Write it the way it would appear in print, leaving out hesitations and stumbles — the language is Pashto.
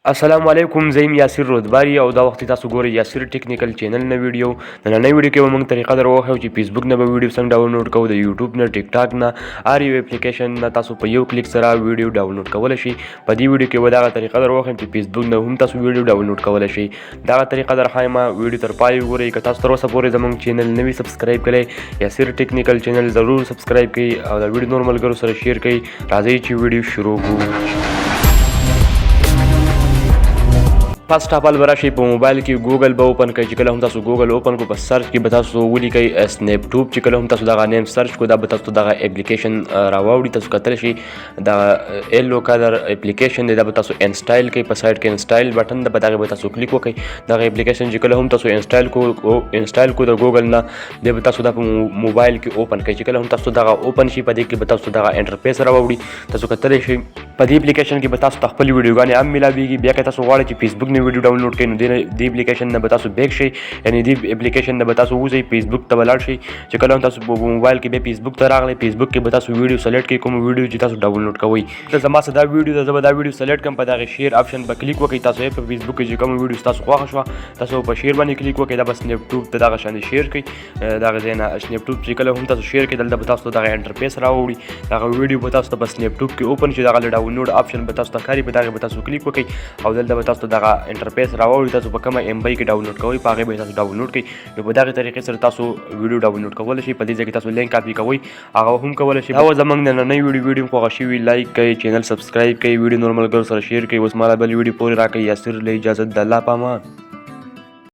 السلام علیکم، زه یاسر رودباری او دا وخت تاسو ګورئ یاسر ټیکنیکل چینل نه ویډیو. نننۍ ویډیو کې به موږ طریقه در وښیو چې فیسبوک نه به ویډیو څنګه ډاونلوډ کوو، د یوټیوب نه، ټیک ټاک نه، هر یو اپلیکیشن نه تاسو په یو کلیک سره ویډیو ډاونلوډ کولی شئ. په دې ویډیو کې به دغه طریقه در وښیم چې فیسبوک نه هم تاسو ویډیو ډاونلوډ کولی شئ. دغه طریقه در ښایم، ویډیو تر پای وګورئ. که تاسو تر اوسه پورې زموږ چینل نه وي سبسکرایب کړی، یاسر ټیکنیکل چینل ضرور سبسکرایب کړئ او دا ویډیو نور ملګرو سره شیر کړئ. راځئ چې ویډیو شروع کړو. فرست اف آل به راشئ په موبایل کې ګوګل به اوپن کړئ. چې کله هم تاسو ګوګل اوپن کړو، په سرچ کې به تاسو ولیکئ سنیپ ټیوب. چې کله هم تاسو دغه نیم سرچ کړو، دا به تاسو دغه اپلیکیشن راوړي. تاسو کتلی شئ دغه ایلو کلر اپلیکیشن دی، دا به تاسو انسټایل کړئ. په سایډ کې انسټایل بټن ده، په دغې به تاسو کلیک وکړئ. دغه اپلیکیشن چې کله هم تاسو انسټایل کړو د ګوګل نه، بیا به تاسو دا په موبایل کې اوپن کړئ. چې کله هم تاسو دغه اوپن شي، په دې کې به تاسو دغه انټرفیس راوړي. تاسو کتلی شئ په دې اپلیکیشن کې به تاسو ته خپلې ویډیوګانې هم میلاویږي. بیا که تاسو غواړئ چې فیسبوک نه ویډیو ډاونلوډ کړئ، نو دې اپلیکیشن نه به تاسو بیک شئ، یعنې دې اپلیکیشن نه به تاسو وځئ، فیسبوک ته به لاړ شئ. چې کله هم تاسو په موبایل کې بیا فیسبوک ته راغلی، فیسبوک کې به تاسو ویډیو سلیکټ کړئ، کوم ویډیو چې تاسو ډاونلوډ کوئ. دلته زما څه دا ویډیو ده، زه به دا ویډیو سلیکټ کړم، په دغې شیر آپشن به کلیک وکړئ. تاسو یې په فیسبوک کې چې کومه ویډیو ستاسو خوښه شوه، تاسو په شیر باندې کلیک وکړئ. دا به سنیپ ټیوب ته دغه شانې شیر کړئ. دغه ځای نه سنیپ ټیوب چې کله هم تاسو شیر کړئ، دلته به تاسو ته دغه انټرفیس راوړي. دغه ویډیو به تاسو ته په سنیپ ټیوب کې اوپن شي، دغه ډاونلوډ آپشن به تاسو ته ښکاري، په دغې به تاسو کلیک وکړئ او دلته به تاسو ته دغه انټرفیس راوړي. تاسو په کومه ام بی کې ډاونلوډ کوئ، په هغې به یې تاسو ډاونلوډ کړئ. نو په دغې طریقې سره تاسو ویډیو ډاونلوډ کولی شئ. په دې ځای کې تاسو لینک کاپي کوئ، هغه هم کولی شئ. دا وه زموږ نننۍ ویډیو خوښه شوي لایک کړئ، چینل سبسکرایب کړئ، ویډیو نور ملګرو سره شیر کړئ. اوس مهاله بل ویډیو پورې راکړئ. یاسر له اجازت د الله په امان.